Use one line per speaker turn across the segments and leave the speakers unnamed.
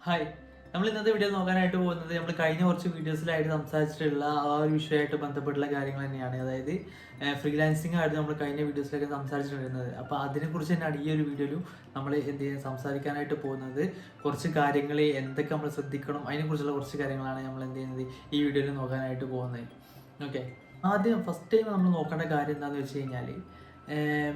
Hi, നമ്മൾ ഇന്നത്തെ video നോക്കാനായിട്ട് പോകുന്നത് നമ്മൾ കഴിഞ്ഞ കുറച്ച് വീഡിയോസിലായിട്ട് സംസാരിച്ചിട്ടുള്ള ആ ഒരു വിഷയമായിട്ട് ബന്ധപ്പെട്ടുള്ള കാര്യങ്ങൾ തന്നെയാണ്. അതായത് ഫ്രീലാൻസിങ് ആയിട്ട് നമ്മൾ കഴിഞ്ഞ വീഡിയോസിലൊക്കെ സംസാരിച്ചിട്ടുണ്ടായിരുന്നത്. അപ്പോൾ അതിനെക്കുറിച്ച് തന്നെയാണ് ഈ ഒരു വീഡിയോയിലും നമ്മൾ എന്ത് ചെയ്യാൻ സംസാരിക്കാനായിട്ട് പോകുന്നത്. കുറച്ച് കാര്യങ്ങൾ എന്തൊക്കെ നമ്മൾ ശ്രദ്ധിക്കണം അതിനെക്കുറിച്ചുള്ള കുറച്ച് കാര്യങ്ങളാണ് നമ്മൾ എന്ത് ചെയ്യുന്നത് ഈ വീഡിയോയിൽ നോക്കാനായിട്ട് പോകുന്നത്. ഓക്കെ, ആദ്യം ഫസ്റ്റ് ടൈം നമ്മൾ നോക്കേണ്ട കാര്യം എന്താണെന്ന് വെച്ച് കഴിഞ്ഞാൽ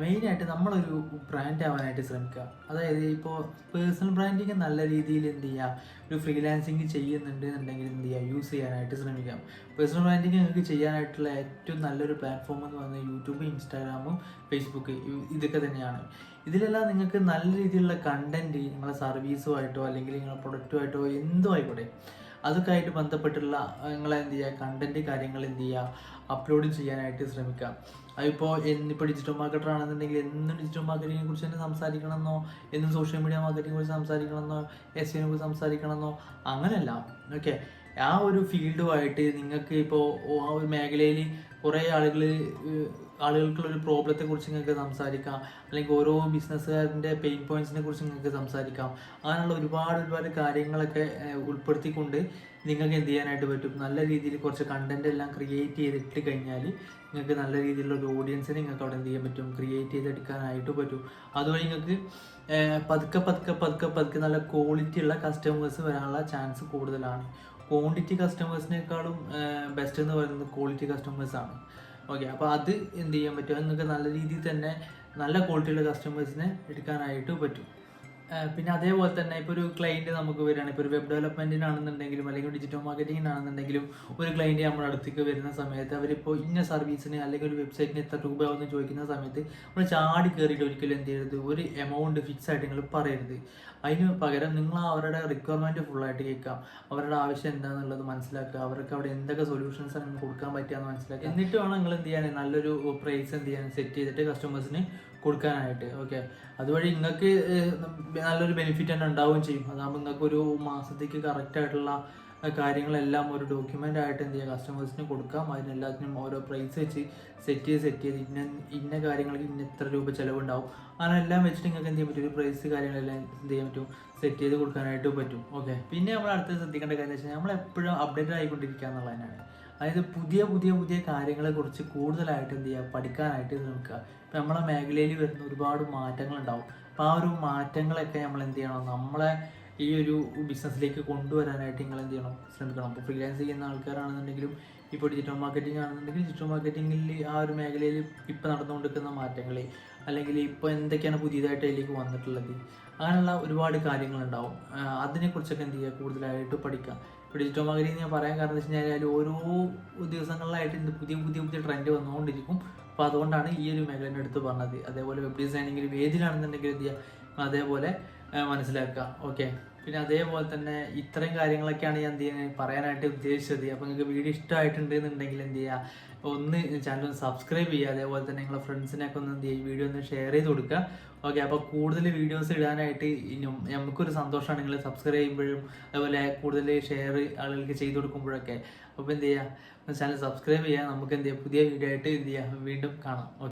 മെയിനായിട്ട് നമ്മളൊരു ബ്രാൻഡ് ആവാനായിട്ട് ശ്രമിക്കുക. അതായത് ഇപ്പോൾ പേഴ്സണൽ ബ്രാൻഡിങ് നല്ല രീതിയിൽ എന്ത് ചെയ്യുക, ഒരു ഫ്രീലാൻസിങ് ചെയ്യുന്നുണ്ട് എന്നുണ്ടെങ്കിൽ എന്ത് ചെയ്യുക, യൂസ് ചെയ്യാനായിട്ട് ശ്രമിക്കാം. പേഴ്സണൽ ബ്രാൻഡിങ് നിങ്ങൾക്ക് ചെയ്യാനായിട്ടുള്ള ഏറ്റവും നല്ലൊരു പ്ലാറ്റ്ഫോം എന്ന് പറയുന്നത് യൂട്യൂബ്, ഇൻസ്റ്റാഗ്രാമും ഫേസ്ബുക്ക് ഇതൊക്കെ തന്നെയാണ്. ഇതിലെല്ലാം നിങ്ങൾക്ക് നല്ല രീതിയിലുള്ള കണ്ടൻറ്റ് നിങ്ങളെ സർവീസുമായിട്ടോ അല്ലെങ്കിൽ നിങ്ങളുടെ പ്രൊഡക്റ്റുമായിട്ടോ എന്തോ ആയിക്കോട്ടെ അതൊക്കെ ആയിട്ട് ബന്ധപ്പെട്ടുള്ള നിങ്ങൾ എന്ത് ചെയ്യുക, കണ്ടൻറ്റ് കാര്യങ്ങൾ എന്ത് ചെയ്യുക, അപ്ലോഡ് ചെയ്യാനായിട്ട് ശ്രമിക്കുക. അതിപ്പോൾ എന്നിപ്പോൾ ഡിജിറ്റൽ മാർക്കറ്റർ ആണെന്നുണ്ടെങ്കിൽ എന്നും ഡിജിറ്റൽ മാർക്കറ്റിങ്ങിനെ കുറിച്ച് തന്നെ സംസാരിക്കണമെന്നോ, എന്നും സോഷ്യൽ മീഡിയ മാർക്കറ്റിങ്ങിനെ കുറിച്ച് സംസാരിക്കണമെന്നോ, SEO കുറിച്ച് സംസാരിക്കണമെന്നോ അങ്ങനെയല്ല. ഓക്കെ, ആ ഒരു ഫീൽഡുമായിട്ട് നിങ്ങൾക്ക് ഇപ്പോൾ ആ ഒരു മേഖലയിൽ കുറേ ആളുകൾക്കുള്ളൊരു പ്രോബ്ലത്തെ കുറിച്ച് നിങ്ങൾക്ക് സംസാരിക്കാം, അല്ലെങ്കിൽ ഓരോ ബിസിനസ്സുകാരൻ്റെ പെയിൻ പോയിന്റ്സിനെ കുറിച്ച് നിങ്ങൾക്ക് സംസാരിക്കാം. അങ്ങനെയുള്ള ഒരുപാട് കാര്യങ്ങളൊക്കെ ഉൾപ്പെടുത്തിക്കൊണ്ട് നിങ്ങൾക്ക് എന്ത് ചെയ്യാനായിട്ട് പറ്റും, നല്ല രീതിയിൽ കുറച്ച് കണ്ടന്റ് എല്ലാം ക്രിയേറ്റ് ചെയ്തിട്ട് കഴിഞ്ഞാൽ നിങ്ങൾക്ക് നല്ല രീതിയിലുള്ള ഒരു ഓഡിയൻസിനെ നിങ്ങൾക്ക് അവിടെ എന്ത് ചെയ്യാൻ പറ്റും, ക്രിയേറ്റ് ചെയ്തെടുക്കാനായിട്ട് പറ്റും. അതുവഴി നിങ്ങൾക്ക് പതുക്കെ നല്ല ക്വാളിറ്റി ഉള്ള കസ്റ്റമേഴ്സ് വരാനുള്ള ചാൻസ് കൂടുതലാണ്. ക്വാണ്ടിറ്റി കസ്റ്റമേഴ്സിനേക്കാളും ബെസ്റ്റ് എന്ന് പറയുന്നത് ക്വാളിറ്റി കസ്റ്റമേഴ്സാണ്. ഓക്കെ, അപ്പോൾ അത് എന്ത് ചെയ്യാൻ പറ്റും, നിങ്ങൾക്ക് നല്ല രീതിയിൽ തന്നെ നല്ല ക്വാളിറ്റിയുള്ള കസ്റ്റമേഴ്സിനെ എടുക്കാനായിട്ട് പറ്റും. പിന്നെ അതേപോലെ തന്നെ ഇപ്പോൾ ഒരു ക്ലയൻറ്റ് നമുക്ക് വരികയാണ്, ഇപ്പോൾ ഒരു വെബ് ഡെവലപ്മെൻറ്റിനാണെന്നുണ്ടെങ്കിലും അല്ലെങ്കിൽ ഡിജിറ്റൽ മാർക്കറ്റിങ്ങിനാണെന്നുണ്ടെങ്കിലും ഒരു ക്ലയൻറ്റ് നമ്മുടെ അടുത്തേക്ക് വരുന്ന സമയത്ത് അവരിപ്പോൾ ഇന്ന സർവീസിന് അല്ലെങ്കിൽ ഒരു വെബ്സൈറ്റിന് എത്ര രൂപയാവുമെന്ന് ചോദിക്കുന്ന സമയത്ത് നമ്മൾ ചാടി കയറിയിട്ട് ഒരിക്കലും എന്ത് ചെയ്യരുത്, ഒരു എമൗണ്ട് ഫിക്സ് ആയിട്ട് നിങ്ങൾ പറയരുത്. അതിന് പകരം നിങ്ങൾ അവരുടെ റിക്വയർമെൻറ്റ് ഫുള്ളായിട്ട് കേൾക്കാം, അവരുടെ ആവശ്യം എന്താണെന്നുള്ളത് മനസ്സിലാക്കുക, അവർക്ക് അവിടെ എന്തൊക്കെ സൊല്യൂഷൻസ് ആണ് കൊടുക്കാൻ പറ്റുകയെന്ന് മനസ്സിലാക്കുക. എന്നിട്ട് വേണം നിങ്ങൾ എന്ത് ചെയ്യാൻ, നല്ലൊരു പ്രൈസ് എന്ത് ചെയ്യാൻ സെറ്റ് ചെയ്തിട്ട് കസ്റ്റമേഴ്സിന് കൊടുക്കാനായിട്ട്. ഓക്കെ, അതുവഴി നിങ്ങൾക്ക് നല്ലൊരു ബെനിഫിറ്റ് തന്നെ ഉണ്ടാവുകയും ചെയ്യും. അതാകുമ്പോൾ നിങ്ങൾക്ക് ഒരു മാസത്തേക്ക് കറക്റ്റായിട്ടുള്ള കാര്യങ്ങളെല്ലാം ഒരു ഡോക്യുമെൻ്റ് ആയിട്ട് എന്ത് ചെയ്യുക, കസ്റ്റമേഴ്സിന് കൊടുക്കാം. അതിനെല്ലാത്തിനും ഓരോ പ്രൈസ് വെച്ച് സെറ്റ് ചെയ്ത് ഇന്ന കാര്യങ്ങൾക്ക് ഇന്ന ഇത്ര രൂപ ചിലവുണ്ടാവും, അങ്ങനെ എല്ലാം വെച്ചിട്ട് നിങ്ങൾക്ക് എന്ത് ചെയ്യാൻ പറ്റും, ഒരു പ്രൈസ് കാര്യങ്ങളെല്ലാം എന്ത് ചെയ്യാൻ പറ്റും, സെറ്റ് ചെയ്ത് കൊടുക്കാനായിട്ട് പറ്റും. ഓക്കെ, പിന്നെ നമ്മൾ അടുത്ത് ശ്രദ്ധിക്കേണ്ട കാര്യം എന്ന് വെച്ചാൽ നമ്മൾ എപ്പോഴും അപ്ഡേറ്റഡ് ആയിക്കൊണ്ടിരിക്കുക എന്നുള്ളതിനാണ്. അതായത് പുതിയ കാര്യങ്ങളെക്കുറിച്ച് കൂടുതലായിട്ട് എന്ത് ചെയ്യുക, പഠിക്കാനായിട്ട് ശ്രമിക്കുക. ഇപ്പം നമ്മളെ മേഖലയിൽ വരുന്ന ഒരുപാട് മാറ്റങ്ങളുണ്ടാവും. അപ്പോൾ ആ ഒരു മാറ്റങ്ങളൊക്കെ നമ്മൾ എന്ത് ചെയ്യണം, നമ്മളെ ഈ ഒരു ബിസിനസ്സിലേക്ക് കൊണ്ടുവരാനായിട്ട് നിങ്ങൾ എന്ത് ചെയ്യണം, ശ്രമിക്കണം. അപ്പോൾ ഫ്രീലാൻസ് ചെയ്യുന്ന ആൾക്കാരാണെന്നുണ്ടെങ്കിലും ഇപ്പോൾ ഡിജിറ്റൽ മാർക്കറ്റിംഗ് ആണെന്നുണ്ടെങ്കിൽ ഡിജിറ്റൽ മാർക്കറ്റിങ്ങിൽ ആ ഒരു മേഖലയിൽ ഇപ്പോൾ നടന്നുകൊണ്ടിരിക്കുന്ന മാറ്റങ്ങൾ അല്ലെങ്കിൽ ഇപ്പോൾ എന്തൊക്കെയാണ് പുതിയതായിട്ട് അതിലേക്ക് വന്നിട്ടുള്ളത്, അങ്ങനെയുള്ള ഒരുപാട് കാര്യങ്ങളുണ്ടാവും. അതിനെക്കുറിച്ചൊക്കെ എന്ത് ചെയ്യുക, കൂടുതലായിട്ട് പഠിക്കുക. ഇപ്പോൾ ഡിജിറ്റൽ മാർക്കറ്റിംഗ് ഞാൻ പറയാൻ കാരണം എന്ന് വെച്ച് കഴിഞ്ഞാൽ ഓരോ ദിവസങ്ങളിലായിട്ട് ഇത് പുതിയ ട്രെൻഡ് വന്നുകൊണ്ടിരിക്കും. അപ്പോൾ അതുകൊണ്ടാണ് ഈ ഒരു മേഖലയുടെ അടുത്ത് പറഞ്ഞത്. അതേപോലെ വെബ് ഡിസൈനിങ്ങിൽ ഏതിലാണെന്നുണ്ടെങ്കിൽ എന്ത് ചെയ്യുക, അതേപോലെ മനസ്സിലാക്കുക. ഓക്കെ, പിന്നെ അതേപോലെ തന്നെ ഇത്രയും കാര്യങ്ങളൊക്കെയാണ് ഞാൻ എന്ത് ചെയ്യുന്നത് പറയാനായിട്ട് ഉദ്ദേശിച്ചത്. അപ്പോൾ നിങ്ങൾക്ക് വീഡിയോ ഇഷ്ടമായിട്ടുണ്ട് എന്നുണ്ടെങ്കിൽ എന്ത് ചെയ്യുക, ഒന്ന് ചാനൽ ഒന്ന് സബ്സ്ക്രൈബ് ചെയ്യുക. അതേപോലെ തന്നെ നിങ്ങളുടെ ഫ്രണ്ട്സിനൊക്കെ ഒന്ന് എന്ത് ചെയ്യുക, വീഡിയോ ഒന്ന് ഷെയർ ചെയ്ത് കൊടുക്കുക. ഓക്കെ, അപ്പോൾ കൂടുതൽ വീഡിയോസ് ഇടാനായിട്ട് നമുക്കൊരു സന്തോഷമാണ് നിങ്ങൾ സബ്സ്ക്രൈബ് ചെയ്യുമ്പോഴും അതുപോലെ കൂടുതൽ ഷെയർ ആളുകൾക്ക് ചെയ്ത് കൊടുക്കുമ്പോഴൊക്കെ. അപ്പോൾ എന്ത് ചെയ്യുക, ചാനൽ സബ്സ്ക്രൈബ് ചെയ്യുക. നമുക്ക് എന്ത് ചെയ്യുക, പുതിയ വീഡിയോ ആയിട്ട് എന്ത് ചെയ്യുക, വീണ്ടും കാണാം.